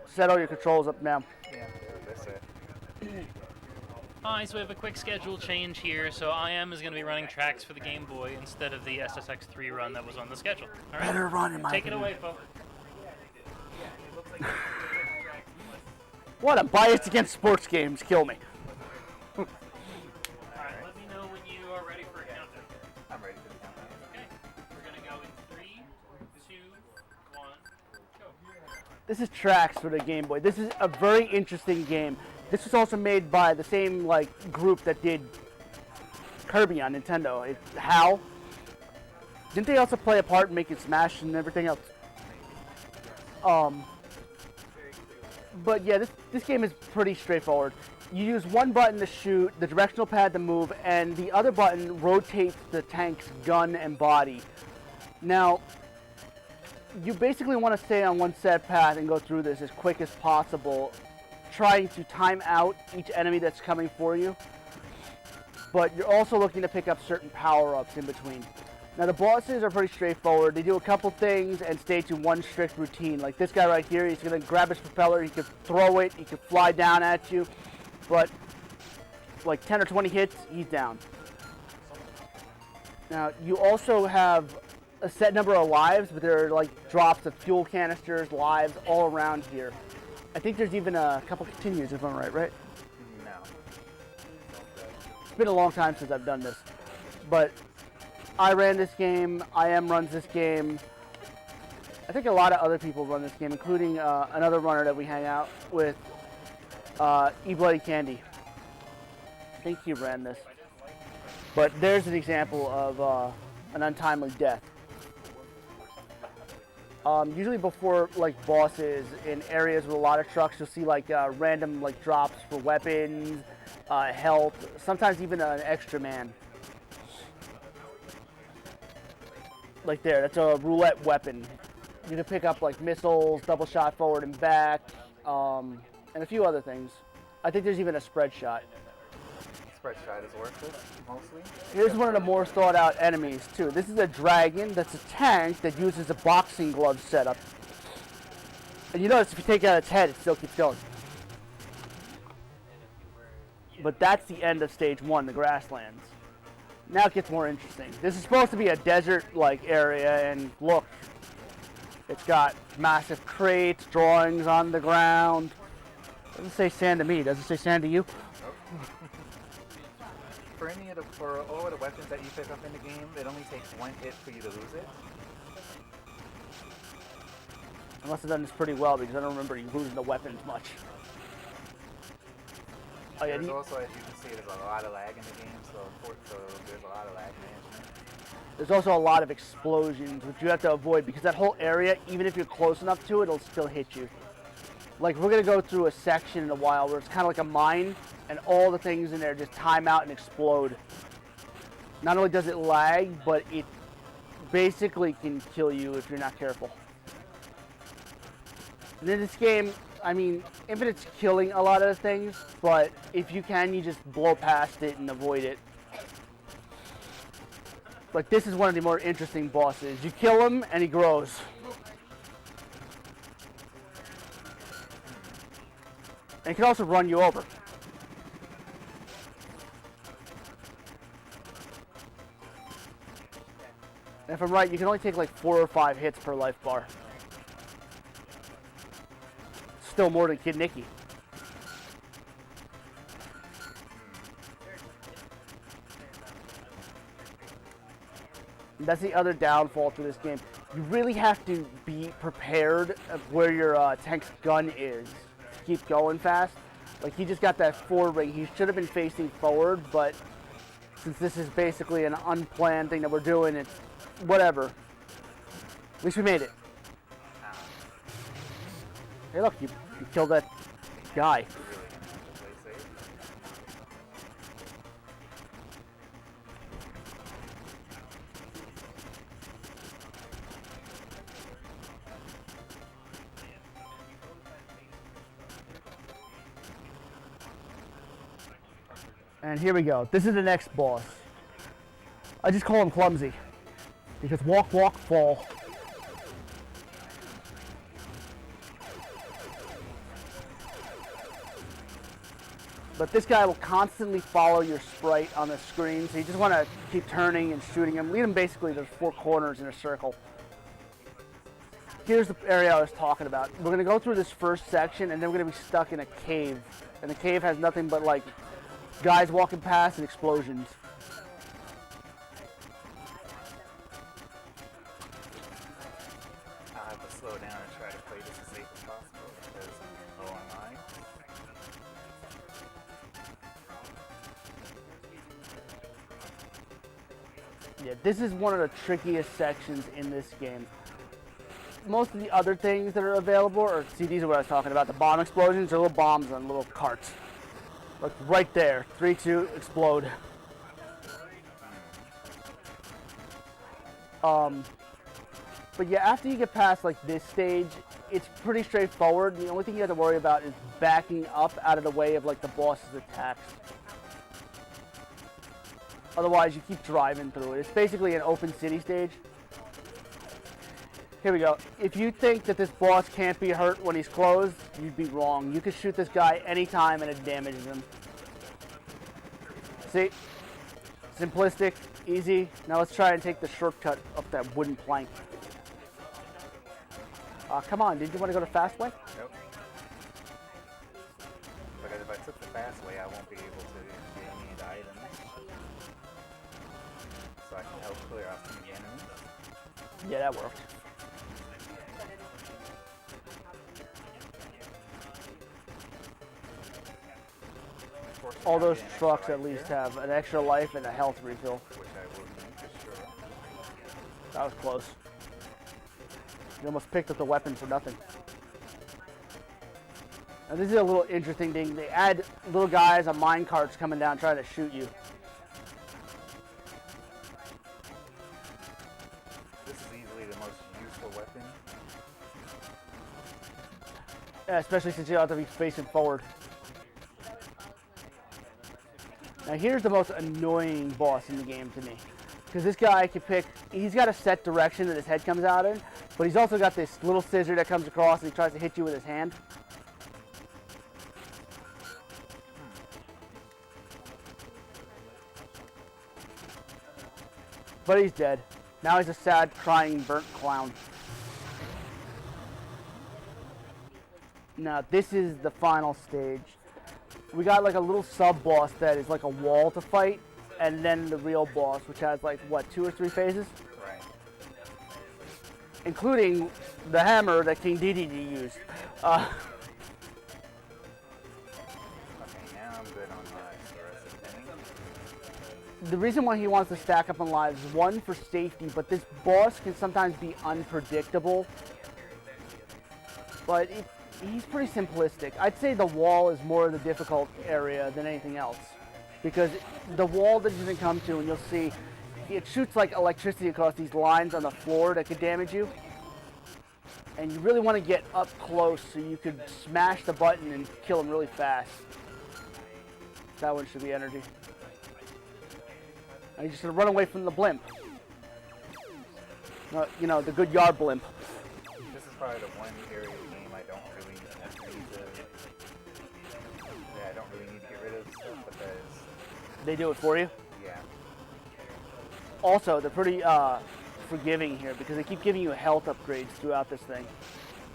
Set all your controls up now. Yeah, that's it. Hi, so we have a quick schedule change here. So IM is going to be running Trax for the Game Boy instead of the SSX3 run that was on the schedule. All right, Better run, in my take it opinion. away, Fo. What, a bias against sports games. Kill me. All right, let me know when you are ready for a countdown. I'm ready for the countdown. Okay, we're going to go in 3, 2, 1, go. This is Trax for the Game Boy. This is a very interesting game. This was also made by the same group that did Kirby on Nintendo. It's HAL. Didn't they also play a part in making Smash and everything else? But yeah, this game is pretty straightforward. You use one button to shoot, the directional pad to move, and the other button rotates the tank's gun and body. Now, you basically want to stay on one set path and go through this as quick as possible, trying to time out each enemy that's coming for you. But you're also looking to pick up certain power-ups in between. Now the bosses are pretty straightforward. They do a couple things and stay to one strict routine. Like this guy right here, he's going to grab his propeller, he can throw it, he can fly down at you, but like 10 or 20 hits, he's down. Now you also have a set number of lives, but there are like drops of fuel canisters, lives all around here. I think there's even a couple continues if I'm right? No. It's been a long time since I've done this, but I ran this game, IM runs this game. I think a lot of other people run this game, including another runner that we hang out with, E-Bloody Candy. I think he ran this. But there's an example of an untimely death. Usually before like bosses in areas with a lot of trucks, you'll see like random like drops for weapons, health, sometimes even an extra man. Like there, that's a roulette weapon. You can pick up like missiles, double shot forward and back, and a few other things. I think there's even a spread shot. Spread shot is worthless, mostly. Here's one of the more thought out enemies too. This is a dragon that's a tank that uses a boxing glove setup. And you notice if you take out its head, it still keeps going. But that's the end of stage 1, the grasslands. Now it gets more interesting. This is supposed to be a desert-like area, and look, it's got massive crates, drawings on the ground. Doesn't say sand to me. Does it say sand to you? For all the weapons that you pick up in the game, it only takes one hit for you to lose it. I must have done this pretty well because I don't remember you losing the weapons much. Oh, yeah, There's also, as you can see, there's a lot of lag in the game, so there's a lot of lag management. There's also a lot of explosions, which you have to avoid because that whole area, even if you're close enough to it, it'll still hit you. Like, we're going to go through a section in a while where it's kind of like a mine, and all the things in there just time out and explode. Not only does it lag, but it basically can kill you if you're not careful. And in this game, I mean, Infinite's killing a lot of the things, but if you can, you just blow past it and avoid it. Like, this is one of the more interesting bosses. You kill him, and he grows. And he can also run you over. And if I'm right, you can only take like 4 or 5 hits per life bar. Still more than Kid Nicky. That's the other downfall to this game. You really have to be prepared of where your tank's gun is to keep going fast. Like, he just got that forward ring. He should have been facing forward, but since this is basically an unplanned thing that we're doing, it's whatever. At least we made it. Hey, look, you killed that guy. And here we go. This is the next boss. I just call him Clumsy because walk, walk, fall. But this guy will constantly follow your sprite on the screen, so you just want to keep turning and shooting him. Lead him basically to 4 corners in a circle. Here's the area I was talking about. We're going to go through this first section, and then we're going to be stuck in a cave. And the cave has nothing but, like, guys walking past and explosions. I'll have to slow down and try to play this as safe as possible because online. Yeah, this is one of the trickiest sections in this game. Most of the other things that are available are, see, these are what I was talking about. The bomb explosions are little bombs on little carts. Look, right there. 3, 2, explode. But yeah, after you get past like this stage, it's pretty straightforward. The only thing you have to worry about is backing up out of the way of like the boss's attacks. Otherwise, you keep driving through it. It's basically an open city stage. Here we go. If you think that this boss can't be hurt when he's closed, you'd be wrong. You can shoot this guy anytime and it damages him. See? Simplistic, easy. Now let's try and take the shortcut up that wooden plank. Come on, did you want to go the fast way? Nope. Because if I took the fast way, I won't be able to get any of the items. So I can help clear out some of the enemies. Yeah, that worked. All those trucks at least have an extra life and a health refill. Which I will need for sure. That was close. You almost picked up the weapon for nothing. Now this is a little interesting thing. They add little guys on mine carts coming down trying to shoot you. This is easily the most useful weapon. Yeah, especially since you don't have to be facing forward. Now here's the most annoying boss in the game to me. Because this guy can pick, he's got a set direction that his head comes out in, but he's also got this little scissor that comes across and he tries to hit you with his hand. But he's dead. Now he's a sad, crying, burnt clown. Now this is the final stage. We got like a little sub-boss that is like a wall to fight, and then the real boss, which has like, what, 2 or 3 phases? Right. Including the hammer that King DDD used. Okay, now I'm good on lives for the rest of the thing. The reason why he wants to stack up on lives is 1, for safety, but this boss can sometimes be unpredictable. But he's pretty simplistic. I'd say the wall is more of the difficult area than anything else. Because the wall that you can come to, and you'll see, it shoots like electricity across these lines on the floor that could damage you. And you really want to get up close so you could smash the button and kill him really fast. That one should be energy. And you just gotta run away from the blimp. You know, the good yard blimp. This is probably the one area of the game I don't really need to... Yeah, I don't really need to get rid of stuff because... They do it for you? Yeah. Also, they're pretty forgiving here because they keep giving you health upgrades throughout this thing.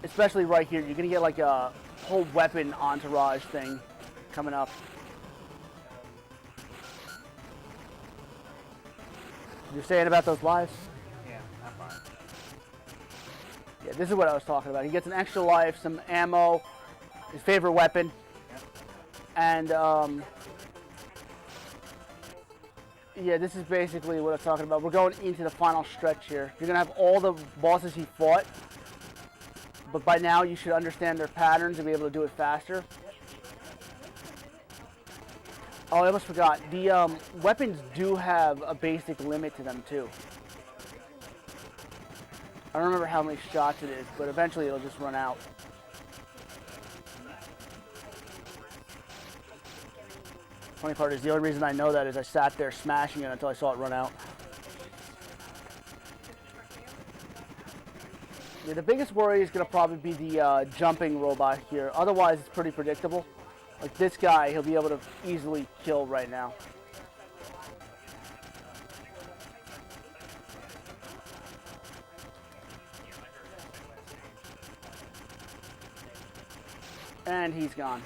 Especially right here, you're gonna get like a whole weapon entourage thing coming up. You're saying about those lives? Yeah, I'm fine. Yeah, this is what I was talking about. He gets an extra life, some ammo, his favorite weapon, and yeah, this is basically what I'm talking about. We're going into the final stretch here. You're gonna have all the bosses he fought, but by now you should understand their patterns and be able to do it faster. Oh, I almost forgot. The weapons do have a basic limit to them too. I don't remember how many shots it is, but eventually it'll just run out. Funny part is the only reason I know that is I sat there smashing it until I saw it run out. Yeah, the biggest worry is going to probably be the jumping robot here. Otherwise, it's pretty predictable. Like this guy, he'll be able to easily kill right now. And he's gone.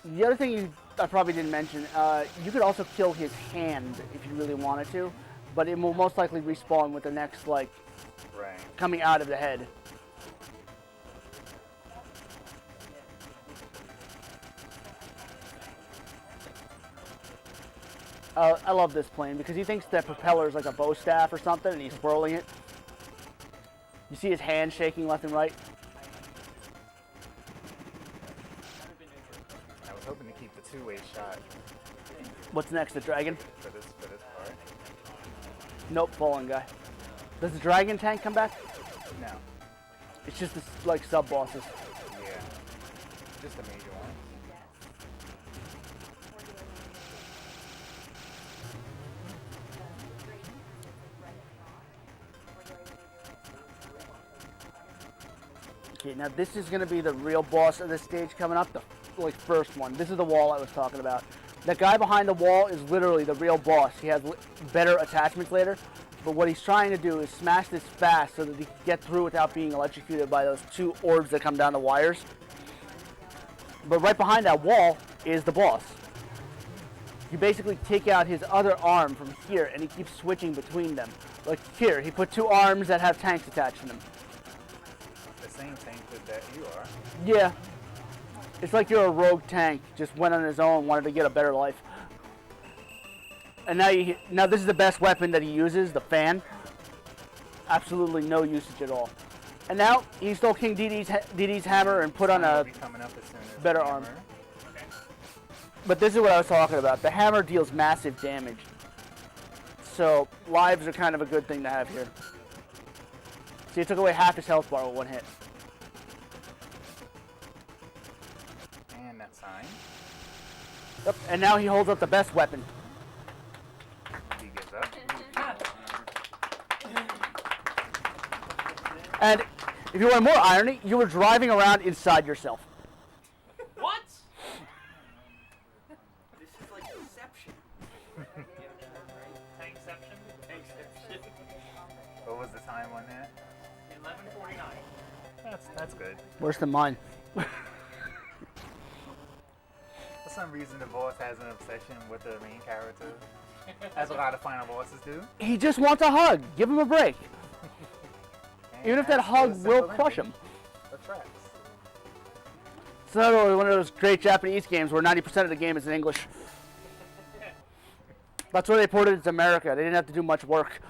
The other thing I probably didn't mention, you could also kill his hand if you really wanted to, but it will most likely respawn with the next, like, coming out of the head. I love this plane because he thinks that propeller is like a bow staff or something, and he's swirling it. You see his hand shaking left and right. I was hoping to keep the two-way shot. What's next, the dragon? For this part. Nope, fallen guy. Does the dragon tank come back? No. It's just this, like sub-bosses. Yeah. Just a major one. Okay, now this is going to be the real boss of this stage coming up, the first one. This is the wall I was talking about. That guy behind the wall is literally the real boss. He has better attachments later, but what he's trying to do is smash this fast so that he can get through without being electrocuted by those two orbs that come down the wires. But right behind that wall is the boss. You basically take out his other arm from here, and he keeps switching between them. Like here, he put two arms that have tanks attached to them. Same tank that you are. Yeah. It's like you're a rogue tank, just went on his own, wanted to get a better life. And now this is the best weapon that he uses, the fan. Absolutely no usage at all. And now he stole King DD's hammer and put on a better arm. Okay. But this is what I was talking about. The hammer deals massive damage. So lives are kind of a good thing to have here. See, it took away half his health bar with one hit. And that sign. Yep, and now he holds up the best weapon. He gives up. And if you want more irony, you were driving around inside yourself. What? This is like Inception. Tankception? What was the time on that? 11:49. That's good. Worse than mine. For some reason, the boss has an obsession with the main character, as a lot of final bosses do. He just wants a hug. Give him a break. And Even if that that's hug the will simple crush ending him. of Trax. It's another one of those great Japanese games where 90% of the game is in English. That's where they ported it to America. They didn't have to do much work.